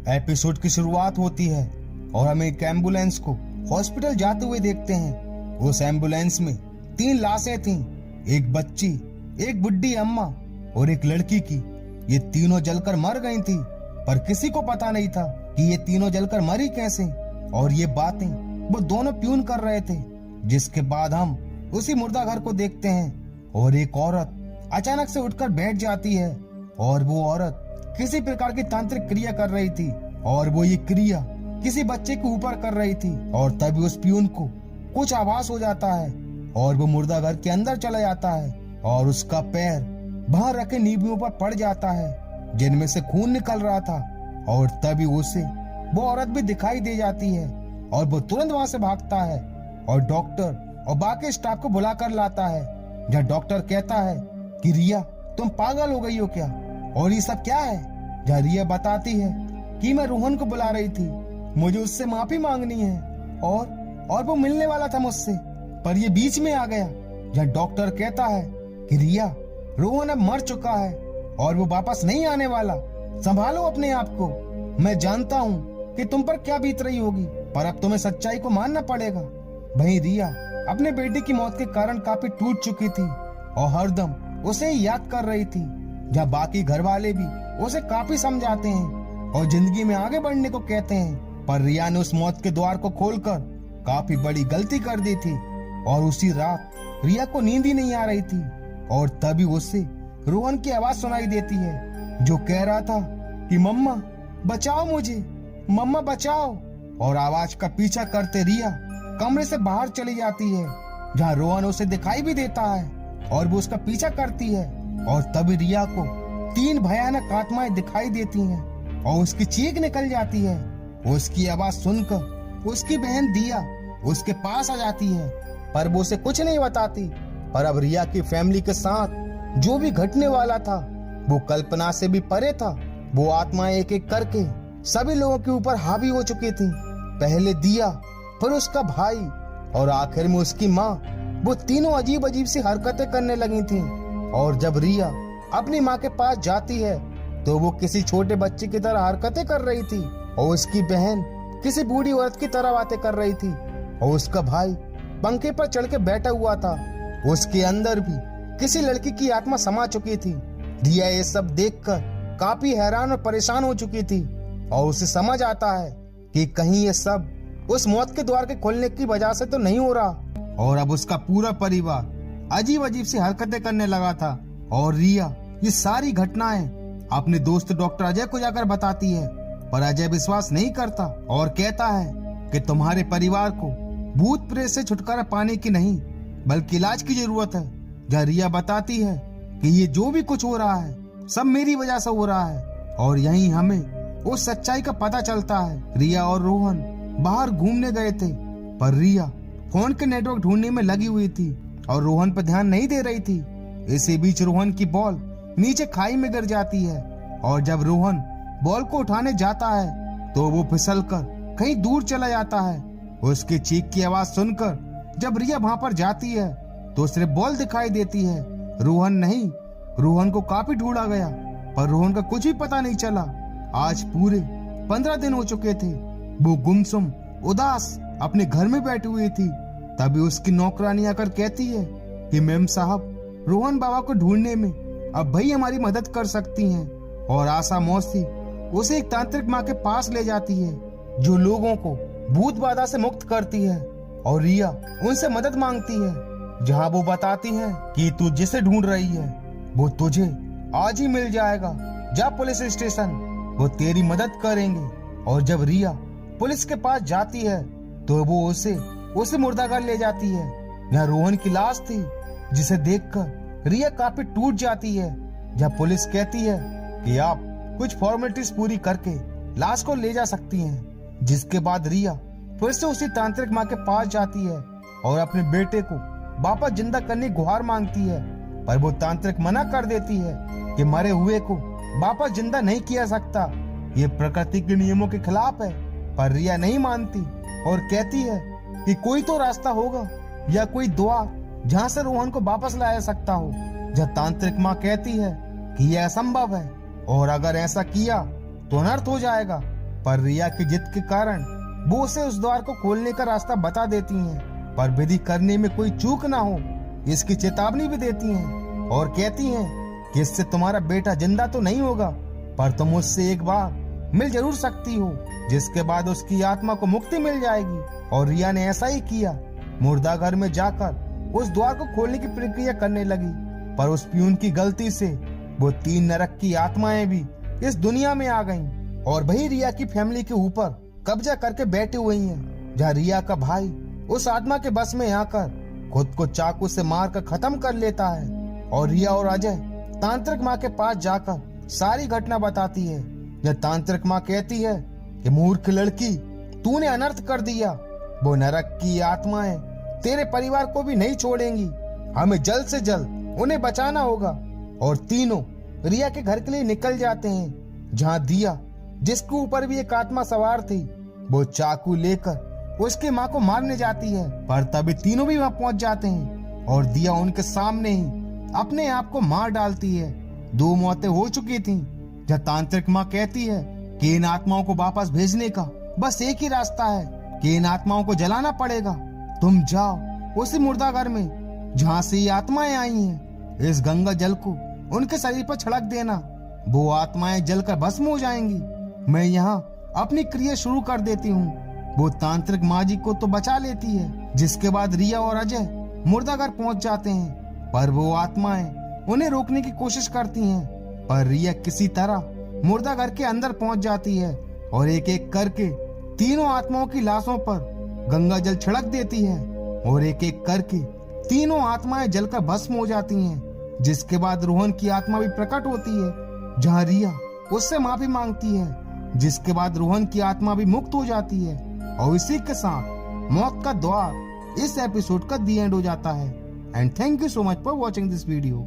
Episode की शुरुआत होती है और हम एक एम्बुलेंस को हॉस्पिटल जाते हुए देखते हैं। उस एम्बुलेंस में 3 लाशें थीं, एक बच्ची, एक बुढ़ी अम्मा और एक लड़की की। ये तीनों जलकर मर गई थी, पर किसी को पता नहीं था कि ये तीनों जलकर मरी कैसे। और ये बातें वो दोनों प्यून कर रहे थे। जिसके बाद हम उसी मुर्दा घर को देखते हैं और एक औरत अचानक से उठकर बैठ जाती है और वो औरत किसी प्रकार की तांत्रिक क्रिया कर रही थी और वो ये क्रिया किसी बच्चे के ऊपर कर रही थी। और तभी उस प्यून को कुछ आभास हो जाता है और वो मुर्दा घर के अंदर चला जाता है और उसका पैर बाहर रखे नींबुओं पर पड़ जाता है जिनमें से खून निकल रहा था। और तभी उसे वो औरत भी दिखाई दे जाती है और वो तुरंत वहां से भागता है और डॉक्टर और बाकी स्टाफ को बुलाकर लाता है। जहाँ डॉक्टर कहता है कि रिया, तुम पागल हो गई हो क्या, और ये सब क्या है। जहाँ रिया बताती है कि मैं रोहन को बुला रही थी, मुझे उससे माफी मांगनी है और वो मिलने वाला था मुझसे, पर ये बीच में आ गया। जहाँ डॉक्टर कहता है कि रिया, रोहन अब मर चुका है और वो वापस नहीं आने वाला, संभालो अपने आप को। मैं जानता हूँ कि तुम पर क्या बीत रही होगी, पर अब तुम्हें सच्चाई को मानना पड़ेगा। वहीं रिया अपने बेटे की मौत के कारण काफी टूट चुकी थी और हरदम उसे याद कर रही थी। जहाँ बाकी घर वाले भी उसे काफी समझाते हैं और जिंदगी में आगे बढ़ने को कहते हैं, पर रिया ने उस मौत के द्वार को खोलकर काफी बड़ी गलती कर दी थी। और उसी रात रिया को नींद ही नहीं आ रही थी और तभी उसे रोहन की आवाज सुनाई देती है जो कह रहा था कि मम्मा बचाओ मुझे, मम्मा बचाओ। और आवाज का पीछा करते रिया कमरे से बाहर चली जाती है, जहाँ रोहन उसे दिखाई भी देता है और वो उसका पीछा करती है। और तभी रिया को 3 भयानक आत्माएं दिखाई देती हैं और उसकी चीख निकल जाती है। उसकी आवाज सुनकर उसकी बहन दिया उसके पास आ जाती है, पर वो उसे कुछ नहीं बताती। पर अब रिया की फैमिली के साथ जो भी घटने वाला था वो कल्पना से भी परे था। वो आत्माएं एक एक करके सभी लोगों के ऊपर हावी हो चुकी थी। पहले दिया, फिर उसका भाई और आखिर में उसकी माँ। वो तीनों अजीब अजीब सी हरकतें करने लगी थी। और जब रिया अपनी माँ के पास जाती है तो वो किसी छोटे बच्चे की तरह हरकतें कर रही थी और उसकी बहन किसी बूढ़ी औरत की तरह बातें कर रही थी और उसका भाई पंखे पर चढ़ के बैठा हुआ था। उसके अंदर भी किसी लड़की की आत्मा समा चुकी थी। रिया ये सब देखकर काफी हैरान और परेशान हो चुकी थी और उसे समझ आता है कि कहीं ये सब उस मौत के द्वार के खोलने की वजह से तो नहीं हो रहा। और अब उसका पूरा परिवार अजीब अजीब सी हरकतें करने लगा था। और रिया ये सारी घटनाएं अपने दोस्त डॉक्टर अजय को जाकर बताती है, पर अजय विश्वास नहीं करता और कहता है कि तुम्हारे परिवार को भूत प्रेत से छुटकारा पाने की नहीं बल्कि इलाज की जरूरत है। जहाँ रिया बताती है कि ये जो भी कुछ हो रहा है सब मेरी वजह से हो रहा है। और यहीं हमें उस सच्चाई का पता चलता है। रिया और रोहन बाहर घूमने गए थे, पर रिया फोन के नेटवर्क ढूंढने में लगी हुई थी और रोहन पर ध्यान नहीं दे रही थी। इसी बीच रोहन की बॉल नीचे खाई में गिर जाती है और जब रोहन बॉल को उठाने जाता है तो वो फिसलकर कहीं दूर चला जाता है। उसकी चीख की आवाज सुनकर जब रिया वहां पर जाती है तो उसे बॉल दिखाई देती है, रोहन नहीं। रोहन को काफी ढूंढा गया पर रोहन का कुछ भी पता नहीं चला। आज पूरे 15 दिन हो चुके थे। वो गुमसुम उदास अपने घर में बैठी हुई थी। तभी उसकी नौकरानी आकर कहती है कि मैम साहब, रोहन बाबा को ढूंढने में अब भाई हमारी मदद कर सकती हैं। और आशा मौसी उसे एक तांत्रिक माँ के पास ले जाती है जो लोगों को भूत बाधा से मुक्त करती है। और रिया उनसे मदद मांगती है, जहाँ वो बताती है कि तू जिसे ढूंढ रही है वो तुझे आज ही मिल जाएगा। जा पुलिस स्टेशन, वो तेरी मदद करेंगे। और जब रिया पुलिस के पास जाती है तो वो उसे मुर्दाघर ले जाती है, जहाँ रोहन की लाश थी, जिसे देखकर रिया काफी टूट जाती है। जब पुलिस कहती है कि आप कुछ फॉर्मेलिटीज पूरी करके लाश को ले जा सकती हैं, जिसके बाद रिया फिर से उसी तांत्रिक माँ के पास जाती है और अपने बेटे को वापस जिंदा करने की गुहार मांगती है। पर वो तांत्रिक मना कर देती है कि मरे हुए को वापस जिंदा नहीं किया सकता, ये प्रकृति के नियमों के खिलाफ है। पर रिया नहीं मानती और कहती है कि कोई तो रास्ता होगा या कोई द्वार जहाँ से रोहन को वापस लाया सकता हो। जब तांत्रिक माँ कहती है कि यह असंभव है और अगर ऐसा किया तो अनर्थ हो जाएगा, पर रिया की जिद के कारण वो उसे उस द्वार को खोलने का रास्ता बता देती हैं, पर विधि करने में कोई चूक ना हो इसकी चेतावनी भी देती हैं और कहती हैं कि इससे तुम्हारा बेटा जिंदा तो नहीं होगा, पर तुम उससे एक बार मिल जरूर सकती हो, जिसके बाद उसकी आत्मा को मुक्ति मिल जाएगी। और रिया ने ऐसा ही किया। मुर्दाघर में जाकर उस द्वार को खोलने की प्रक्रिया करने लगी, पर उस प्यून की गलती से वो 3 नरक की आत्माएं भी इस दुनिया में आ गईं और वही रिया की फैमिली के ऊपर कब्जा करके बैठी हुई हैं, जहाँ रिया का भाई उस आत्मा के बस में आकर खुद को चाकू से मारकर खत्म कर लेता है। और रिया और अजय तांत्रिक माँ के पास जाकर सारी घटना बताती है। जब तांत्रिक माँ कहती है कि मूर्ख लड़की, तूने अनर्थ कर दिया, वो नरक की आत्माएं तेरे परिवार को भी नहीं छोड़ेंगी, हमें जल्द से जल्द उन्हें बचाना होगा। और तीनों रिया के घर के लिए निकल जाते हैं, जहाँ दिया, जिसके ऊपर भी एक आत्मा सवार थी, वो चाकू लेकर उसकी माँ को मारने जाती है। पर तभी तीनों भी वहाँ पहुंच जाते हैं और दिया उनके सामने ही अपने आप को मार डालती है। 2 मौतें हो चुकी थीं। जब तांत्रिक माँ कहती है कि इन आत्माओं को वापस भेजने का बस एक ही रास्ता है कि इन आत्माओं को जलाना पड़ेगा। तुम जाओ उसी मुर्दाघर में जहाँ से ये आत्माएं आई हैं, इस गंगा जल को उनके शरीर पर छिड़क देना, वो आत्माएं जलकर भस्म हो जाएंगी। मैं यहाँ अपनी क्रिया शुरू कर देती हूँ। वो तांत्रिक माँ जी को तो बचा लेती है, जिसके बाद रिया और अजय मुर्दाघर पहुंच जाते हैं, पर वो आत्माएं उन्हें रोकने की कोशिश करती हैं। पर रिया किसी तरह मुर्दाघर के अंदर पहुंच जाती है और एक एक करके तीनों आत्माओं की लाशों पर गंगा जल छिड़क देती है और एक एक करके तीनों आत्माएं जलकर भस्म हो जाती हैं। जिसके बाद रोहन की आत्मा भी प्रकट होती है, जहाँ रिया उससे माफी मांगती है, जिसके बाद रोहन की आत्मा भी मुक्त हो जाती है। और इसी के साथ मौत का द्वार इस एपिसोड का दी एंड हो जाता है। And thank you so much for watching this video.